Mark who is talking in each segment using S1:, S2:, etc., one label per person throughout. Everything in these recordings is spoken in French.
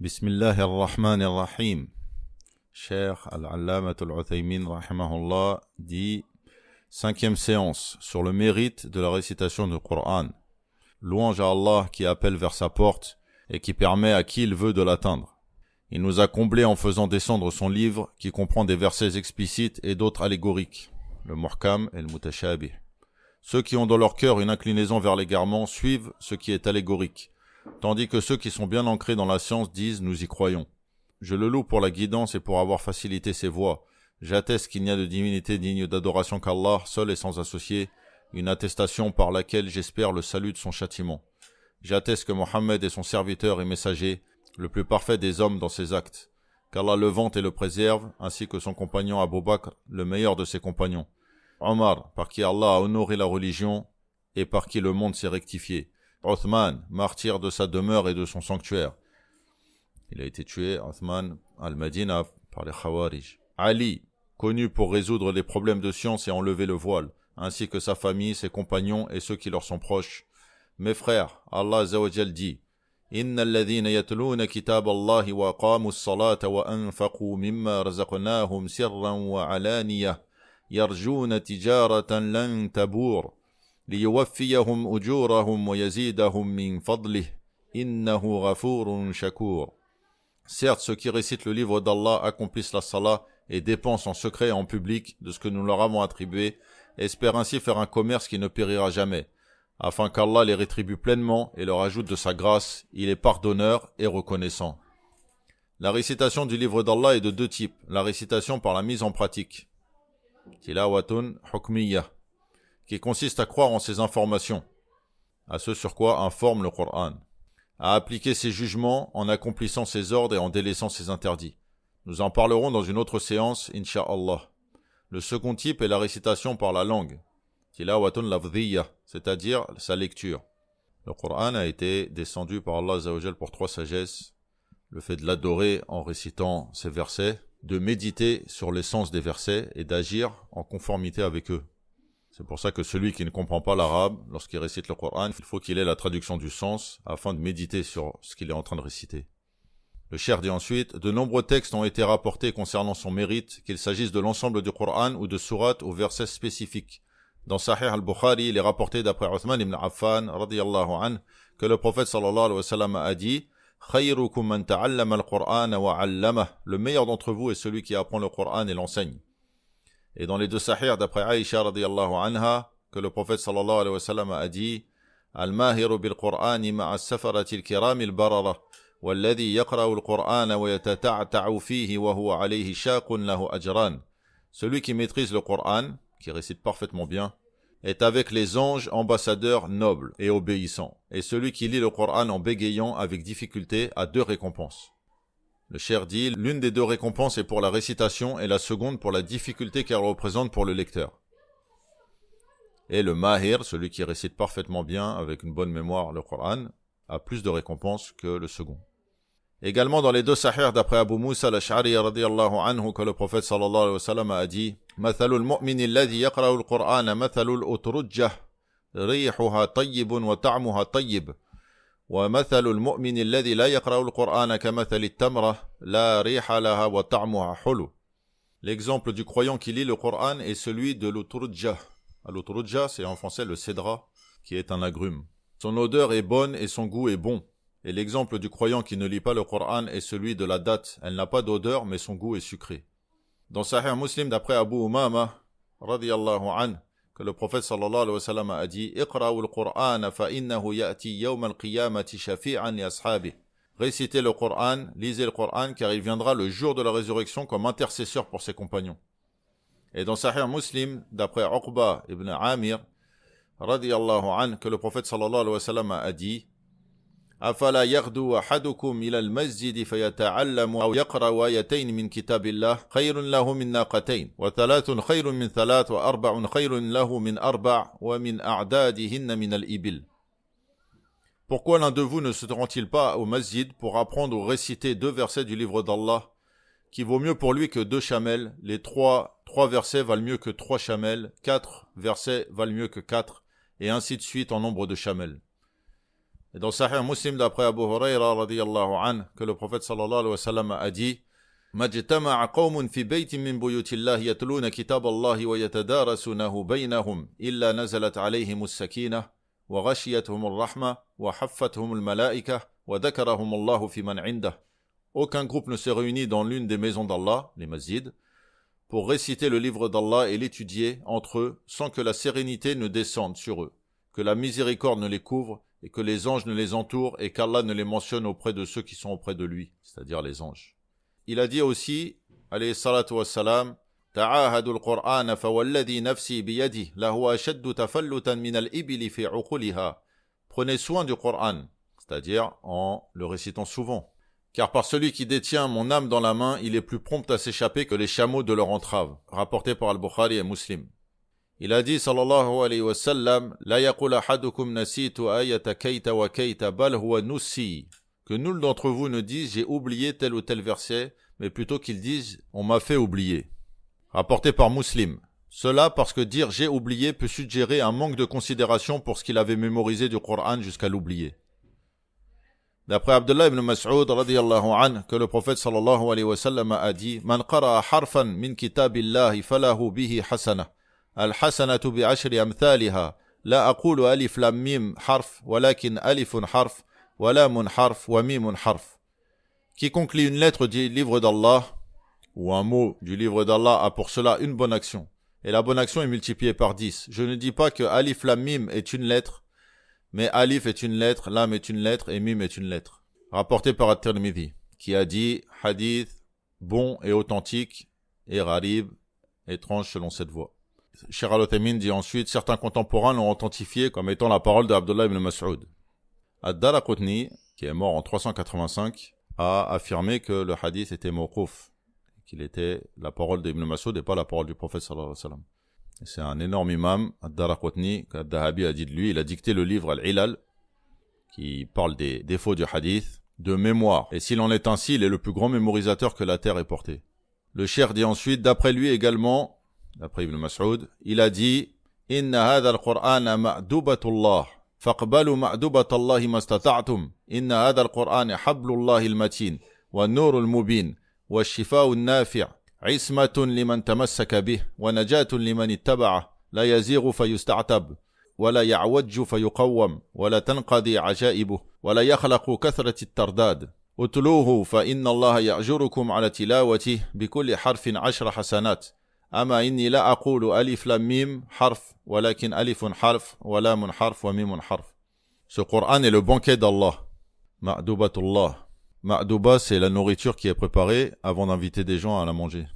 S1: Bismillahirrahmanirrahim. Cheikh Al-Allama Al-Uthaymin rahimahullah dit cinquième séance sur le mérite de la récitation du Coran. Louange à Allah qui appelle vers sa porte et qui permet à qui il veut de l'atteindre. Il nous a comblés en faisant descendre son livre qui comprend des versets explicites et d'autres allégoriques, le Muhkam et le Mutashabih. Ceux qui ont dans leur cœur une inclinaison vers l'égarement suivent ce qui est allégorique, tandis que ceux qui sont bien ancrés dans la science disent « nous y croyons ». Je le loue pour la guidance et pour avoir facilité ses voies. J'atteste qu'il n'y a de divinité digne d'adoration qu'Allah, seul et sans associé, une attestation par laquelle j'espère le salut de son châtiment. J'atteste que Mohammed est son serviteur et messager, le plus parfait des hommes dans ses actes, qu'Allah le vante et le préserve, ainsi que son compagnon Abu Bakr, le meilleur de ses compagnons. Omar, par qui Allah a honoré la religion et par qui le monde s'est rectifié. Othman, martyr de sa demeure et de son sanctuaire. Il a été tué, Othman, al-Madina, par les Khawarij. Ali, connu pour résoudre les problèmes de science et enlever le voile, ainsi que sa famille, ses compagnons et ceux qui leur sont proches. Mes frères, Allah Azza wa Jal dit إن الذين يتلون كتاب الله وأقاموا الصلاة وأنفقوا مما رزقناهم سرا وعلانية يرجون تجارة لن تبور ليوفيهم أجورهم ويزيدهم من فضله إنه غفور شكور. Certes, ceux qui récitent le livre d'Allah accomplissent la salat et dépensent en secret et en public de ce que nous leur avons attribué, espèrent ainsi faire un commerce qui ne périra jamais, afin qu'Allah les rétribue pleinement et leur ajoute de sa grâce. Il est pardonneur et reconnaissant. La récitation du livre d'Allah est de deux types. La récitation par la mise en pratique, tilawatun hukmiyya, qui consiste à croire en ses informations, à ce sur quoi informe le Coran, à appliquer ses jugements en accomplissant ses ordres et en délaissant ses interdits. Nous en parlerons dans une autre séance, insha'Allah. Le second type est la récitation par la langue, tilawatun lafdhiyya, c'est-à-dire sa lecture. Le Coran a été descendu par Allah Azza wa Jal pour trois sagesses: le fait de l'adorer en récitant ses versets, de méditer sur l'essence des versets et d'agir en conformité avec eux. C'est pour ça que celui qui ne comprend pas l'arabe, lorsqu'il récite le Coran, il faut qu'il ait la traduction du sens afin de méditer sur ce qu'il est en train de réciter. Le cheikh dit ensuite, de nombreux textes ont été rapportés concernant son mérite, qu'il s'agisse de l'ensemble du Coran ou de sourates ou versets spécifiques. Dans Sahih al-Bukhari, il est rapporté d'après Uthman ibn Affan, radiyallahu anhu, que le prophète sallallahu alayhi wa sallam a dit « Khayrukum man ta'allama al-Qur'ana wa 'allamah » Le meilleur d'entre vous est celui qui apprend le Coran et l'enseigne. Et dans les deux Sahih d'après Aïcha radiyallahu anha, que le prophète sallallahu alayhi wa sallam a dit « Al-mahiru bil-Qur'ani ma'a safarati al-kirami al-barara walladhi yaqra'u al-Qur'ana wa yatata'ta'u fihi wa huwa alayhi shaqun lahu ajran » Celui qui maîtrise le Coran, qui récite parfaitement bien, est avec les anges ambassadeurs nobles et obéissants, et celui qui lit le Coran en bégayant avec difficulté a deux récompenses. Le cheikh dit, l'une des deux récompenses est pour la récitation et la seconde pour la difficulté qu'elle représente pour le lecteur. Et le mahir, celui qui récite parfaitement bien avec une bonne mémoire le Coran, a plus de récompenses que le second. Également dans les deux sahih d'après Abu Musa al-Ash'ari radiyallahu anhu, que le prophète sallallahu alayhi wa sallam a dit مثل المؤمن الذي يقرأ القرآن مثل الأترجة ريحها طيب وطعمها طيب ومثل المؤمن الذي لا يقرأ القرآن كمثل التمرة لا ريح لها وطعمها حلو. L'exemple du croyant qui lit le Coran est celui de l'uturja. L'uturja, c'est en français le cédra, qui est un agrume. Son odeur est bonne et son goût est bon. Et l'exemple du croyant qui ne lit pas le Coran est celui de la date. Elle n'a pas d'odeur, mais son goût est sucré. Dans Sahih Muslim, d'après Abu Umama, radiyallahu anhu, que le prophète sallallahu alayhi wa sallam a dit « Iqra'u al-Qur'ana fa innahu ya'ti yawm al-qiyamati shafi'an li ashabi » Récitez le Coran, lisez le Coran, car il viendra le jour de la résurrection comme intercesseur pour ses compagnons. Et dans Sahih Muslim, d'après Uqba ibn Amir, radiyallahu anhu, que le prophète sallallahu alayhi wa sallam a dit أفلا يغدو أحدكم إلى المسجد فيتعلم أو يقرأ آيتين من كتاب الله خير له من ناقتين وثلاث خير من ثلاث وأربع خير له من أربع ومن أعدادهن من الإبل. Pourquoi l'un de vous ne se rend-il pas au masjid pour apprendre ou réciter deux versets du livre d'Allah, qui vaut mieux pour lui que deux chamelles? Les trois versets valent mieux que trois chamelles, 4 versets valent mieux que 4, et ainsi de suite en nombre de chamelles. Et dans Sahih Muslim d'après Abu Huraira radiyallahu anhu, que le prophète sallallahu alayhi wa sallam a dit: مَجْتَمَعَ قَوْمٌ فِي بَيْتٍ مِّن بُيُوتِ اللَّهِ يَتْلُونَ كِتَابَ اللَّهِ وَيَتَدَارَسُونَهُ بَيْنَهُمْ إِلَّا نَزَلَتْ عَلَيْهِمُ السَّكِينَةُ وَغَشِيَتْهُمُ الرَّحْمَةُ وَحَفَّتْهُمُ الْمَلَائِكَةُ وَذَكَرَهُمُ اللَّهُ فِي مَنْ عِنْدَهُ. Aucun groupe ne s'est réuni dans l'une des maisons d'Allah, les masjids, pour réciter le livre d'Allah et l'étudier entre eux, sans que la sérénité ne descende sur eux, que la miséricorde ne les couvre, et que les anges ne les entourent, et qu'Allah ne les mentionne auprès de ceux qui sont auprès de lui, c'est-à-dire les anges. Il a dit aussi, alayhi salatu wassalam, تعاهدوا القرآن فوالذي نفسي بيده لهو أشد تفلتا من الإبل في عقولها. Prenez soin du Coran, c'est-à-dire en le récitant souvent. Car par celui qui détient mon âme dans la main, il est plus prompt à s'échapper que les chameaux de leur entrave. Rapporté par Al-Bukhari et Muslim. Il a dit, sallallahu alayhi wa sallam, La yaqul ahadukum nasitu ayata kayta wa kayta bal huwa nussi. Que nul d'entre vous ne dise, j'ai oublié tel ou tel verset, mais plutôt qu'ils disent, on m'a fait oublier. Rapporté par Muslim. Cela parce que dire j'ai oublié peut suggérer un manque de considération pour ce qu'il avait mémorisé du Coran jusqu'à l'oublier. D'après Abdullah ibn Mas'ud radiyallahu anhu, que le prophète sallallahu alayhi wa sallam a dit: Man qara'a harfan min kitabillahi falahu bihi hasana. Al-hasanatu bi'ashri amthaliha. La aqulu alif lam mim harf, walakin alifun harf, wa lamun harf, wa mimun harf. Quiconque lit une lettre du livre d'Allah, ou un mot du livre d'Allah, a pour cela une bonne action. Et la bonne action est multipliée par 10. Je ne dis pas que alif lam mim est une lettre, mais alif est une lettre, lam est une lettre et mim est une lettre. Rapporté par At-Tirmidhi, qui a dit hadith bon et authentique et gharib, étrange selon cette voie. Cheikh Al-Uthaymin dit ensuite, certains contemporains l'ont authentifié comme étant la parole d'Abdullah ibn Mas'ud. Ad-Daraqutni, qui est mort en 385, a affirmé que le hadith était mawquf, qu'il était la parole d'Ibn Mas'ud et pas la parole du prophète sallallahu alayhi wa sallam. C'est un énorme imam, Ad-Daraqutni, qu'Ad-Dahabi a dit de lui. Il a dicté le livre Al-Ilal, qui parle des défauts du hadith, de mémoire. Et s'il en est ainsi, il est le plus grand mémorisateur que la terre ait porté. Le cheikh dit ensuite, d'après lui également, d'après Ibn Mas'ud, il a dit: Inna hadha al-Qur'ana ma'dubatullah, faqbalu ma'dubatallahi mastata'tum. Inna hadha al-Qur'ana hablullahi al-matin, wa nurul mubin, wa shifa'un nafi'. عصمة لمن تمسك به ونجاة لمن اتبعه لا يزيغ فيستعتب ولا يعوج فيقوم ولا تنقضي عجائبه ولا يخلق كثرة الترداد اتلوه فإن الله يأجركم على تلاوته بكل حرف 10 حسنات أما إني لا أقول ألف لام ميم حرف ولكن ألف حرف ولام حرف وميم حرف. Ce Coran est le banquet d'Allah. Ma'dubatullah. Ma'douba, c'est la nourriture qui est préparée avant d'inviter des gens à la manger.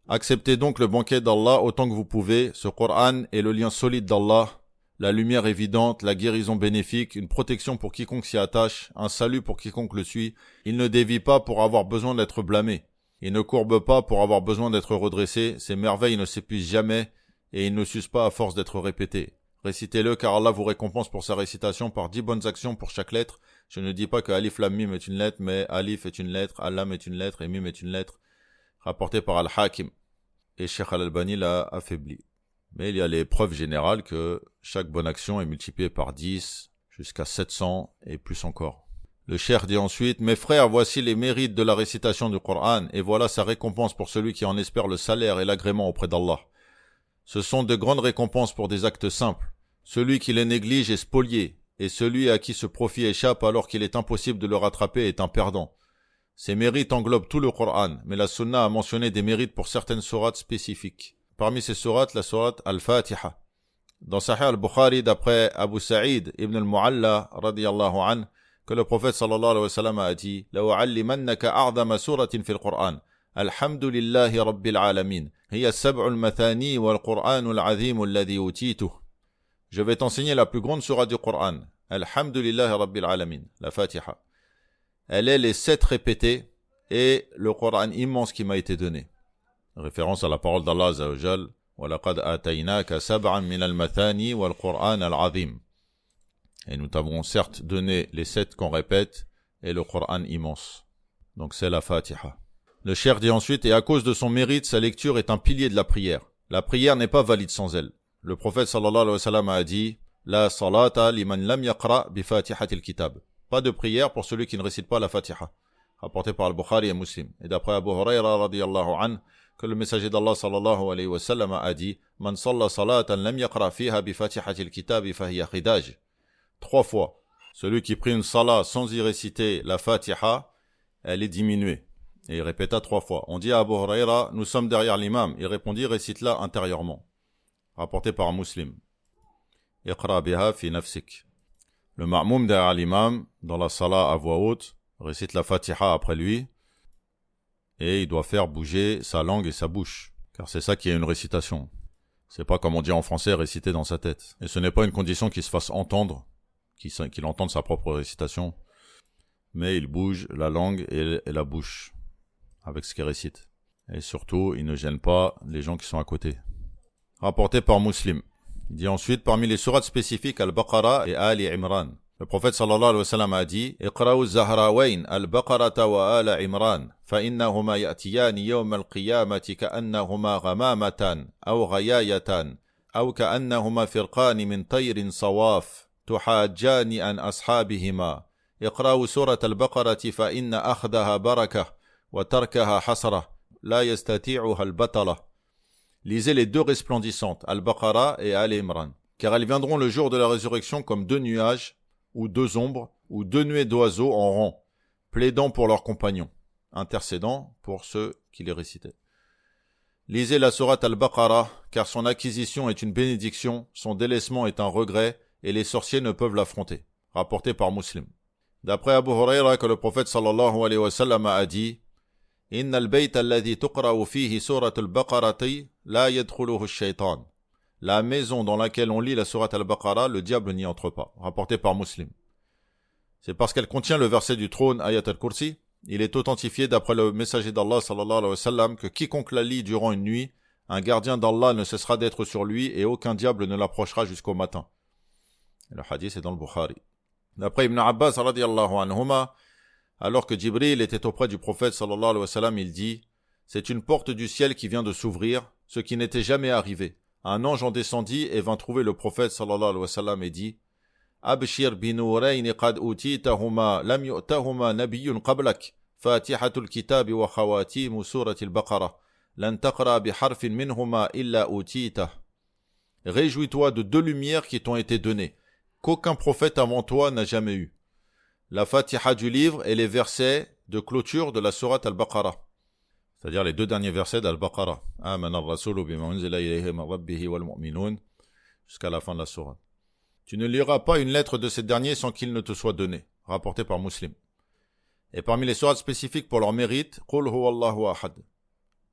S1: Acceptez donc le banquet d'Allah autant que vous pouvez. Ce Coran est le lien solide d'Allah, la lumière évidente, la guérison bénéfique, une protection pour quiconque s'y attache, un salut pour quiconque le suit. Il ne dévie pas pour avoir besoin d'être blâmé. Il ne courbe pas pour avoir besoin d'être redressé. Ses merveilles ne s'épuisent jamais et il ne s'use pas à force d'être répété. Récitez-le car Allah vous récompense pour sa récitation par 10 bonnes actions pour chaque lettre. Je ne dis pas que Alif Lam Mim est une lettre, mais Alif est une lettre, Alam est une lettre et Mim est une lettre. Rapporté par Al-Hakim. Et Cheikh Al-Albani l'a affaibli. Mais il y a les preuves générales que chaque bonne action est multipliée par 10 jusqu'à 700 et plus encore. Le Cheikh dit ensuite: Mes frères, voici les mérites de la récitation du Coran et voilà sa récompense pour celui qui en espère le salaire et l'agrément auprès d'Allah. Ce sont de grandes récompenses pour des actes simples. Celui qui les néglige est spolié, et celui à qui ce profit échappe alors qu'il est impossible de le rattraper est un perdant. Ces mérites englobent tout le Coran, mais la Sunna a mentionné des mérites pour certaines sourates spécifiques. Parmi ces sourates, la sourate Al-Fatiha. Dans Sahih al-Bukhari, d'après Abu Sa'id ibn al-Mu'alla, radiyallahu anhu, que le prophète sallallahu alayhi wa sallam a dit: لَوَعَلِّمَنَّكَ أَعْظَمَ سُورَةٍ فِي الْقُرْآنِ الحمد لله رب العالمين هي السبع المثاني والقرآن العظيم الذي أوتيته. Je vais t'enseigner la plus grande sourate du Coran, Alhamdulillah Rabbil Alamin, la Fatiha. Elle est les 7 répétés et le Coran immense qui m'a été donné. Référence à la parole d'Allah Azza wa Jal, وَلَقَدْ آتَيْنَاكَ سَبْعًا مِنَ الْمَثَانِي وَالْقُرْآنَ الْعَظِيمِ. Et nous t'avons certes donné les 7 qu'on répète et le Coran immense. Donc c'est la Fatiha. Le cheikh dit ensuite: et à cause de son mérite, sa lecture est un pilier de la prière. La prière n'est pas valide sans elle. Le prophète sallallahu alayhi wa sallam a dit: La salata liman lam yaqra bi fatihatil kitab. Pas de prière pour celui qui ne récite pas la Fatiha. Rapporté par Al-Bukhari et Muslim. Et d'après Abu Huraira radiyallahu anhu, que le messager d'Allah sallallahu alayhi wa sallam a dit Man salla salatan lam yaqra fiha bi fatihatil kitab fahiya khidaj. 3 fois. Celui qui prie une salat sans y réciter la Fatiha, elle est diminuée. Et il répéta 3 fois. On dit à Abu Huraira, nous sommes derrière l'imam. Il répondit, récite-la intérieurement. Rapporté par Muslim. Iqra biha fi nafsik. Le ma'moum derrière l'imam, dans la salat à voix haute, récite la Fatiha après lui, et il doit faire bouger sa langue et sa bouche. Car c'est ça qui est une récitation. C'est pas comme on dit en français, réciter dans sa tête. Et ce n'est pas une condition qu'il se fasse entendre, qu'il entende sa propre récitation, mais il bouge la langue et la bouche avec ce qu'il récite. Et surtout, il ne gêne pas les gens qui sont à côté. Rapporté par Muslim. Il dit ensuite, parmi les sourates spécifiques, Al-Baqarah et Ali Imran. Le prophète sallallahu alayhi wa sallam a dit, Iqra'u az-Zahrawayn al-Baqarata wa ala Imran, fa innahuma ya'tiyani yawm al-qiyamati ka'annahuma ghamamatan, aw ghayayatan, aw ka'annahuma firqani min tayrin sawaf, tuhajjani an ashabihima. Iqra'u surat al-Baqarati fa inna akhdaha barakah, wa tarkaha hasrah, la yastati'uha al-batala. Lisez les 2 resplendissantes, Al-Baqarah et Al-Imran, car elles viendront le jour de la résurrection comme 2 nuages, ou 2 ombres, ou 2 nuées d'oiseaux en rang, plaidant pour leurs compagnons, intercédant pour ceux qui les récitaient. Lisez la sourate Al-Baqarah, car son acquisition est une bénédiction, son délaissement est un regret, et les sorciers ne peuvent l'affronter. Rapporté par Muslim. D'après Abu Huraira, que le prophète sallallahu alayhi wa sallam a dit, إن البيت الذي تقرأ فيه سورة البقرة لا يدخله الشيطان. La maison dans laquelle on lit la sourate Al-Baqarah, le diable n'y entre pas. Rapporté par Muslim. C'est parce qu'elle contient le verset du trône Ayat al-Kursi. Il est authentifié d'après le messager d'Allah sallallahu alayhi wa sallam que quiconque la lit durant une nuit, un gardien d'Allah ne cessera d'être sur lui et aucun diable ne l'approchera jusqu'au matin. Et le hadith est dans le Bukhari. D'après Ibn Abbas radiyallahu anhuma, alors que Jibril était auprès du prophète sallallahu alayhi wa sallam, il dit « C'est une porte du ciel qui vient de s'ouvrir, ce qui n'était jamais arrivé. » Un ange en descendit et vint trouver le prophète sallallahu alayhi wa sallam et dit « Abshir binurayn qad utitahuma lam yu'tahuma nabiyyun qablak, fatihatul kitab wa khawatim surati al-Baqarah, lan taqra bi harfin minhuma illa utitah. » Réjouis-toi de 2 lumières qui t'ont été données, qu'aucun prophète avant toi n'a jamais eu. La Fatiha du livre et les versets de clôture de la sourate Al-Baqarah. C'est-à-dire les 2 derniers versets d'Al-Baqarah. Amana ar-rasulu bima unzila ilayhi min rabbihi wal mu'minun, jusqu'à la fin de la sourate. Tu ne liras pas une lettre de ces derniers sans qu'il ne te soit donné. Rapporté par Muslim. Et parmi les sourates spécifiques pour leur mérite, Qul huwallahu ahad.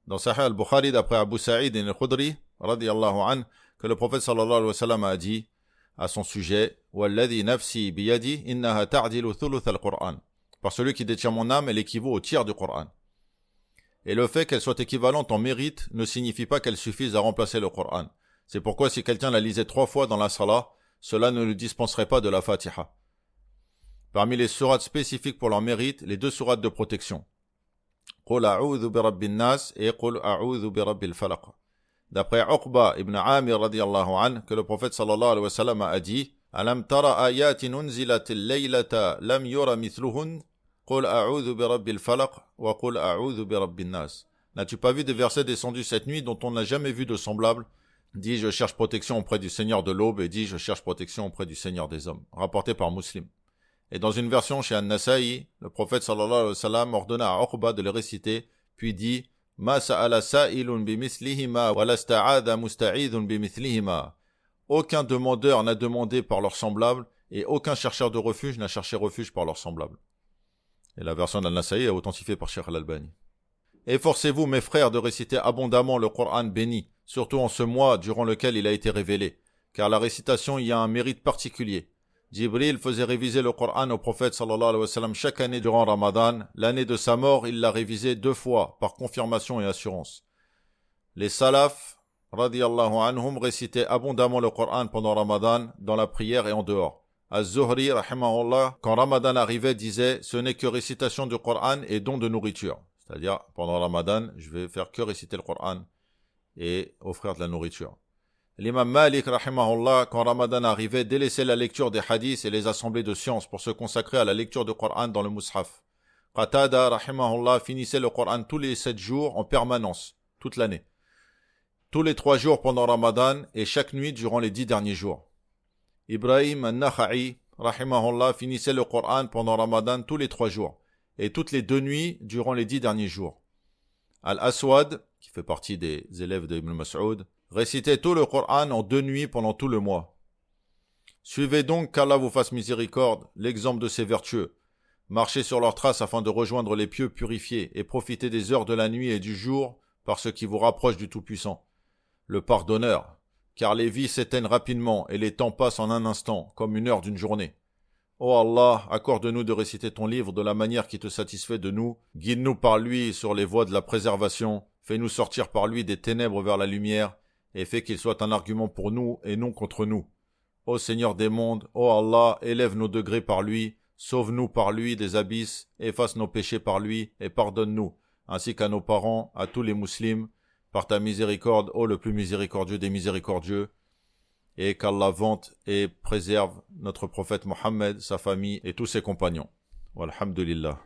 S1: Dans Sahih al-Bukhari, d'après Abu Sa'id al-Khudri, radiyallahu anhu, que le prophète sallallahu alayhi wa sallam a dit à son sujet, Walladhi nafsi biyadi innaha ta'dilu thuluth al-Qur'an. Par celui qui détient mon âme, elle équivaut au tiers du Qur'an. Et le fait qu'elle soit équivalente en mérite ne signifie pas qu'elle suffise à remplacer le Qur'an. C'est pourquoi si quelqu'un la lisait 3 fois dans la salat, cela ne lui dispenserait pas de la Fatiha. Parmi les sourates spécifiques pour leur mérite, les 2 sourates de protection. Qul a'udhu bi rabbin nas et Qul a'udhu bi rabbil falaq. D'après Uqba ibn Amir radiyallahu anhu, que le prophète sallallahu alayhi wa sallam a dit Alam tara ayatin unzilat al-laylata lam yura mithluhun Qul a'udhu bi rabbil falaq wa qul a'udhu bi rabbin nas. N'as-tu pas vu des versets descendus cette nuit dont on n'a jamais vu de semblable? Dis je cherche protection auprès du Seigneur de l'aube et dis je cherche protection auprès du Seigneur des hommes. Rapporté par Muslim. Et dans une version chez An-Nasa'i, le prophète sallallahu alayhi wa sallam ordonna à Uqba de les réciter, puis dit Ma sa'ala sa'ilun bimithlihima wa la sta'adha musta'idun bimithlihima. Aucun demandeur n'a demandé par leurs semblables et aucun chercheur de refuge n'a cherché refuge par leurs semblables. Et la version d'Al-Nasa'i est authentifiée par Cheikh Al-Albani. Efforcez-vous, mes frères, de réciter abondamment le Coran béni, surtout en ce mois durant lequel il a été révélé, car la récitation y a un mérite particulier. Jibril faisait réviser le Coran au prophète sallallahu alayhi wa sallam chaque année durant Ramadan. L'année de sa mort, il l'a révisé 2 fois, par confirmation et assurance. Les salafs, radiyallahu anhum, récitaient abondamment le Coran pendant Ramadan, dans la prière et en dehors. Az-Zuhri, rahimahullah, quand Ramadan arrivait, disait « Ce n'est que récitation du Coran et don de nourriture ». C'est-à-dire, pendant Ramadan, je vais faire que réciter le Coran et offrir de la nourriture. L'imam Malik, rahimahullah, quand Ramadan arrivait, délaissait la lecture des hadiths et les assemblées de sciences pour se consacrer à la lecture du Coran dans le Mus'haf. Qatada, rahimahullah, finissait le Coran tous les 7 jours en permanence, toute l'année. Tous les 3 jours pendant Ramadan et chaque nuit durant les 10 derniers jours. Ibrahim al-Nakha'i, rahimahullah, finissait le Coran pendant Ramadan tous les 3 jours et toutes les 2 nuits durant les 10 derniers jours. Al-Aswad, qui fait partie des élèves d'Ibn Mas'ud, récitait tout le Coran en 2 nuits pendant tout le mois. Suivez donc, qu'Allah vous fasse miséricorde, l'exemple de ces vertueux. Marchez sur leurs traces afin de rejoindre les pieux purifiés et profitez des heures de la nuit et du jour par ce qui vous rapproche du Tout-Puissant, le pardonneur, car les vies s'éteignent rapidement et les temps passent en un instant, comme une heure d'une journée. Ô Allah, accorde-nous de réciter ton livre de la manière qui te satisfait de nous, guide-nous par lui sur les voies de la préservation, fais-nous sortir par lui des ténèbres vers la lumière, et fais qu'il soit un argument pour nous et non contre nous. Ô Seigneur des mondes, ô Allah, élève nos degrés par lui, sauve-nous par lui des abysses, efface nos péchés par lui et pardonne-nous, ainsi qu'à nos parents, à tous les musulmans, par ta miséricorde, ô le plus miséricordieux des miséricordieux, et qu'Allah vante et préserve notre prophète Mohammed, sa famille et tous ses compagnons. Walhamdulillah.